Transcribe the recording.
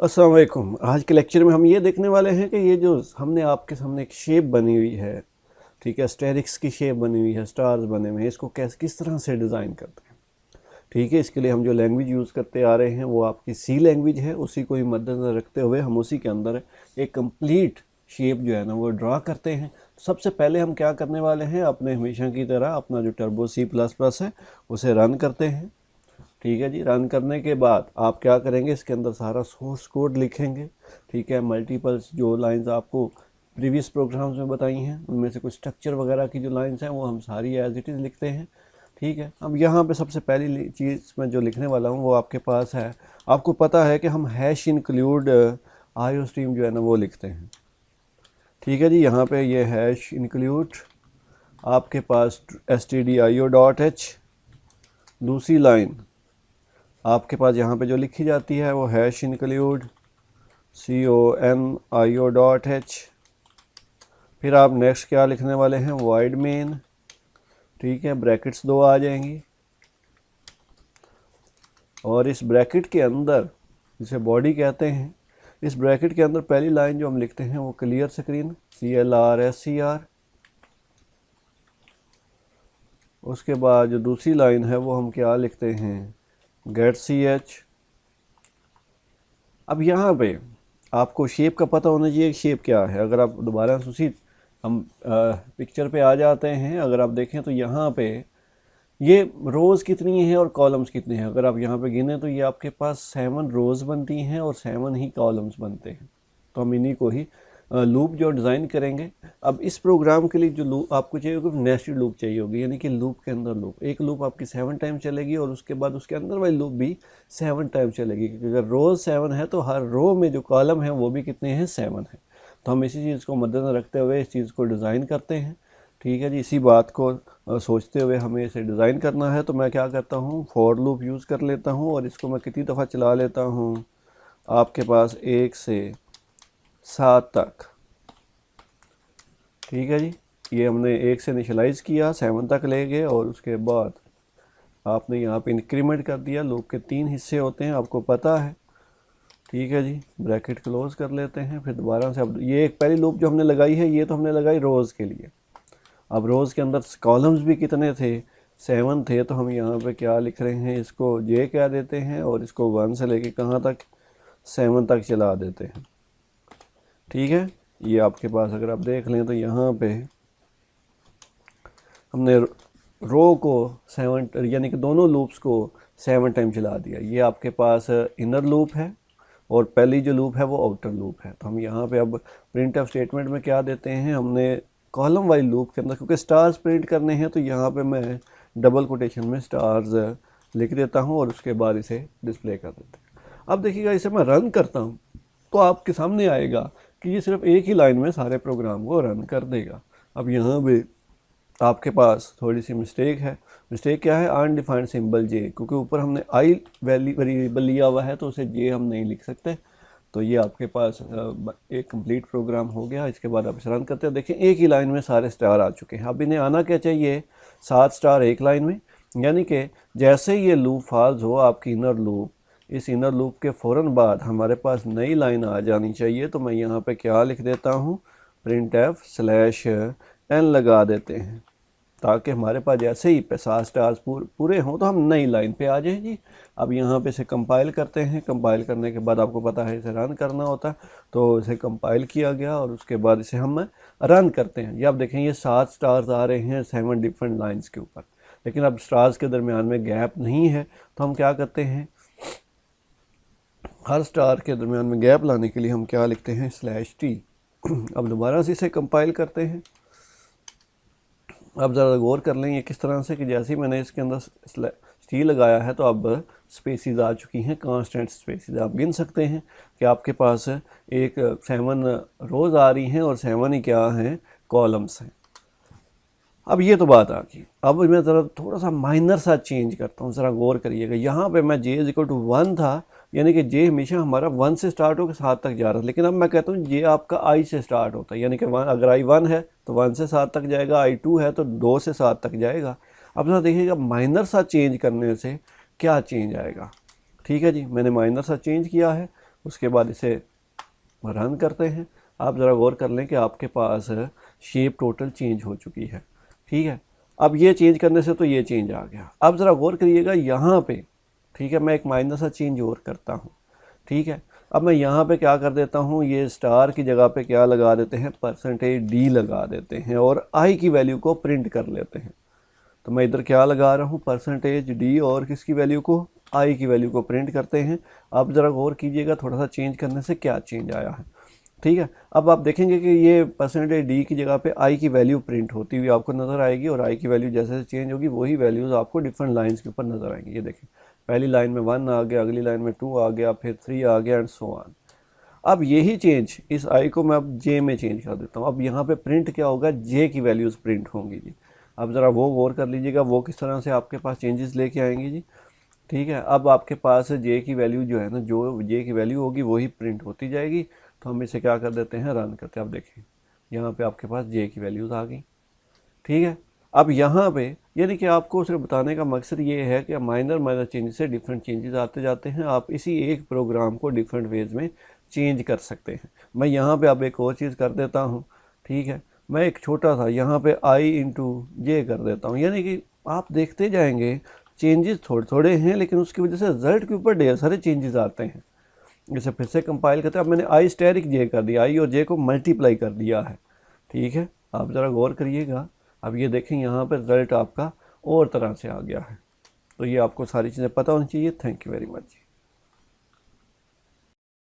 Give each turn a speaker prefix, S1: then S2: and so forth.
S1: अस्सलाम वालेकुम। आज के लेक्चर में हम ये देखने वाले हैं कि ये जो हमने आपके सामने एक शेप बनी हुई है, ठीक है, स्टेरिक्स की शेप बनी हुई है, स्टार्स बने हुए हैं, इसको किस तरह से डिज़ाइन करते हैं। ठीक है, इसके लिए हम जो लैंग्वेज यूज़ करते आ रहे हैं वो आपकी सी लैंग्वेज है। उसी को ही मद्देनज़र रखते हुए हम उसी के अंदर एक कंप्लीट शेप जो है ना वो ड्रा करते हैं। सबसे पहले हम क्या करने वाले हैं, अपने हमेशा की तरह अपना जो टर्बो C++ है उसे रन करते हैं। ठीक है जी, रन करने के बाद आप क्या करेंगे, इसके अंदर सारा सोर्स कोड लिखेंगे। ठीक है, मल्टीपल्स जो लाइंस आपको प्रीवियस प्रोग्राम्स में बताई हैं उनमें से कुछ स्ट्रक्चर वगैरह की जो लाइंस हैं वो हम सारी एज इट इज़ लिखते हैं। ठीक है, अब यहाँ पे सबसे पहली चीज़ मैं जो लिखने वाला हूँ वो आपके पास है। आपको पता है कि हम हैश इंक्लूड आईओ स्ट्रीम जो है ना वो लिखते हैं। ठीक है जी, यहाँ पे ये हैश इंक्लूड आपके पास stdio.h, दूसरी लाइन आपके पास यहाँ पे जो लिखी जाती है वो हैश इंक्लूड conio.h। फिर आप नेक्स्ट क्या लिखने वाले हैं, वाइड मेन। ठीक है, ब्रैकेट्स 2 आ जाएंगी और इस ब्रैकेट के अंदर, जिसे बॉडी कहते हैं, इस ब्रैकेट के अंदर पहली लाइन जो हम लिखते हैं वो क्लियर स्क्रीन CLRSCR। उसके बाद जो दूसरी लाइन है वो हम क्या लिखते हैं, गेट CH। अब यहाँ पे आपको शेप का पता होना चाहिए, शेप क्या है। अगर आप दोबारा उसी हम पिक्चर पे आ जाते हैं, अगर आप देखें तो यहाँ पे ये रोज़ कितनी है और कॉलम्स कितने हैं। अगर आप यहाँ पे गिने तो ये आपके पास 7 रोज़ बनती हैं और 7 ही कॉलम्स बनते हैं। तो हम इन्हीं को ही लूप जो डिज़ाइन करेंगे। अब इस प्रोग्राम के लिए जो लूप आपको चाहिए होगी, नेस्टेड लूप चाहिए होगी, यानी कि लूप के अंदर लूप। एक लूप आपकी 7 टाइम चलेगी और उसके बाद उसके अंदर वाली लूप भी 7 टाइम चलेगी, क्योंकि अगर रोज़ 7 है तो हर रो में जो कॉलम है वो भी कितने हैं, 7 है। तो हम इसी चीज़ को मद्देनजर रखते हुए इस चीज़ को डिज़ाइन करते हैं। ठीक है जी, इसी बात को सोचते हुए हमें इसे डिज़ाइन करना है। तो मैं क्या करता हूँ, फॉर लूप यूज़ कर लेता हूँ और इसको मैं कितनी दफ़ा चला लेता हूँ, आपके पास 1 से 7 तक। ठीक है जी, ये हमने 1 से इनिशियलाइज़ किया, 7 तक ले गए और उसके बाद आपने यहाँ पे इंक्रीमेंट कर दिया। लूप के 3 हिस्से होते हैं, आपको पता है। ठीक है जी, ब्रैकेट क्लोज कर लेते हैं। फिर दोबारा से अब ये एक पहली लूप जो हमने लगाई है ये तो हमने लगाई रोज़ के लिए। अब रोज़ के अंदर कॉलम्स भी कितने थे, 7 थे। तो हम यहाँ पे क्या लिख रहे हैं, इसको J कह देते हैं और इसको 1 से लेके कहाँ तक, 7 तक चला देते हैं। ठीक है, ये आपके पास अगर आप देख लें तो यहाँ पे हमने रो को 7 यानी कि दोनों लूप्स को 7 टाइम चला दिया। ये आपके पास इनर लूप है और पहली जो लूप है वो आउटर लूप है। तो हम यहाँ पे अब प्रिंटफ स्टेटमेंट में क्या देते हैं, हमने कॉलम वाली लूप के अंदर, क्योंकि स्टार्स प्रिंट करने हैं तो यहाँ पे मैं डबल कोटेशन में स्टार्स लिख देता हूँ और उसके बाद इसे डिस्प्ले कर देते हैं। अब देखिएगा, इसे मैं रन करता हूँ तो आपके सामने आएगा कि ये सिर्फ एक ही लाइन में सारे प्रोग्राम को रन कर देगा। अब यहाँ पे आपके पास थोड़ी सी मिस्टेक है। मिस्टेक क्या है, अनडिफाइंड सिंबल J, क्योंकि ऊपर हमने आई वेरिएबल लिया हुआ है तो उसे J हम नहीं लिख सकते। तो ये आपके पास एक कंप्लीट प्रोग्राम हो गया। इसके बाद आप इसे रन करते हैं, देखें एक ही लाइन में सारे स्टार आ चुके हैं। अब इन्हें आना क्या चाहिए, 7 स्टार एक लाइन में, यानी कि जैसे ये लूप फॉल्स हो आपकी इनर लूप, इस इनर लूप के फ़ौरन बाद हमारे पास नई लाइन आ जानी चाहिए। तो मैं यहाँ पे क्या लिख देता हूँ, printf/n लगा देते हैं, ताकि हमारे पास जैसे ही 7 स्टार्स पूरे हों तो हम नई लाइन पे आ जाएं जी। अब यहाँ पे इसे कंपाइल करते हैं। कंपाइल करने के बाद आपको पता है इसे रन करना होता है, तो इसे कंपाइल किया गया और उसके बाद इसे हम रन करते हैं। ये आप देखें, ये 7 स्टार्स आ रहे हैं 7 डिफरेंट लाइन्स के ऊपर, लेकिन अब स्टार्स के दरमियान में गैप नहीं है। तो हम क्या करते हैं, हर स्टार के दरमियान में गैप लाने के लिए हम क्या लिखते हैं, /t। अब दोबारा से इसे कंपाइल करते हैं। अब ज़रा गौर कर लें ये किस तरह से, कि जैसे ही मैंने इसके अंदर टी लगाया है तो अब स्पेसिस आ चुकी हैं, कांस्टेंट स्पेसिस। आप गिन सकते हैं कि आपके पास एक 7 रोज़ आ रही हैं और 7 ही क्या हैं, कॉलम्स हैं। अब ये तो बात आ गई। अब मैं ज़रा थोड़ा सा माइनर सा चेंज करता हूँ, ज़रा गौर करिएगा। यहाँ पे मैं J = 1 था, यानी कि J हमेशा हमारा 1 से स्टार्ट होकर 7 तक जा रहा है। लेकिन अब मैं कहता हूँ J आपका I से स्टार्ट होता है, यानी कि अगर I 1 है तो 1 से 7 तक जाएगा, I 2 है तो 2 से 7 तक जाएगा। अब ज़रा देखिएगा माइनर सा चेंज करने से क्या चेंज आएगा। ठीक है जी, मैंने माइनर सा चेंज किया है। उसके बाद इसे रन करते हैं। आप ज़रा गौर कर लें कि आपके पास शेप टोटल चेंज हो चुकी है। ठीक है, अब ये चेंज करने से तो ये चेंज आ गया। अब ज़रा गौर करिएगा यहाँ पे, ठीक है, मैं एक माइनर सा चेंज और करता हूँ। ठीक है, अब मैं यहाँ पे क्या कर देता हूँ, ये स्टार की जगह पे क्या लगा देते हैं, %d लगा देते हैं और i की वैल्यू को प्रिंट कर लेते हैं। तो मैं इधर क्या लगा रहा हूँ, %d और किसकी वैल्यू को, i की वैल्यू को प्रिंट करते हैं। अब ज़रा गौर कीजिएगा थोड़ा सा चेंज करने से क्या चेंज आया है। ठीक है, अब आप देखेंगे कि ये %d की जगह पे i की वैल्यू प्रिंट होती हुई आपको नज़र आएगी और i की वैल्यू जैसे जैसे चेंज होगी वही वैल्यूज़ आपको डिफरेंट लाइंस के ऊपर नज़र आएंगी। ये देखें, पहली लाइन में 1 आ गया, अगली लाइन में 2 आ गया, फिर 3 आ गया एंड सो ऑन। अब यही चेंज, इस i को मैं अब j में चेंज कर देता हूँ। अब यहाँ पे प्रिंट क्या होगा, j की वैल्यूज़ प्रिंट होंगी जी। अब ज़रा वो गौर कर लीजिएगा वो किस तरह से आपके पास चेंजेस लेके आएंगे जी। ठीक है, अब आपके पास j की वैल्यू जो है ना, जो j की वैल्यू होगी वही प्रिंट होती जाएगी। तो हम इसे क्या कर देते हैं, रन करते हैं। अब देखिए यहाँ पे आपके पास j की वैल्यूज़ आ गई। ठीक है, अब यहाँ पे यानी कि आपको सिर्फ बताने का मकसद ये है कि माइनर चेंजेस से डिफरेंट चेंजेस आते जाते हैं। आप इसी एक प्रोग्राम को डिफरेंट वेज में चेंज कर सकते हैं। मैं यहाँ पे अब एक और चीज़ कर देता हूँ। ठीक है, मैं एक छोटा सा यहाँ पे i/j कर देता हूँ, यानी कि आप देखते जाएंगे चेंजेस थोड़े थोड़े हैं लेकिन उसकी वजह से रिजल्ट के ऊपर ढेर सारे चेंजेस आते हैं। इसे फिर से कंपाइल करते हैं। अब मैंने i*j कर दिया, i और j को मल्टीप्लाई कर दिया है। ठीक है, आप ज़रा गौर करिएगा। अब ये देखें यहाँ पर रिजल्ट आपका और तरह से आ गया है। तो ये आपको सारी चीज़ें पता होनी चाहिए। Thank you very much.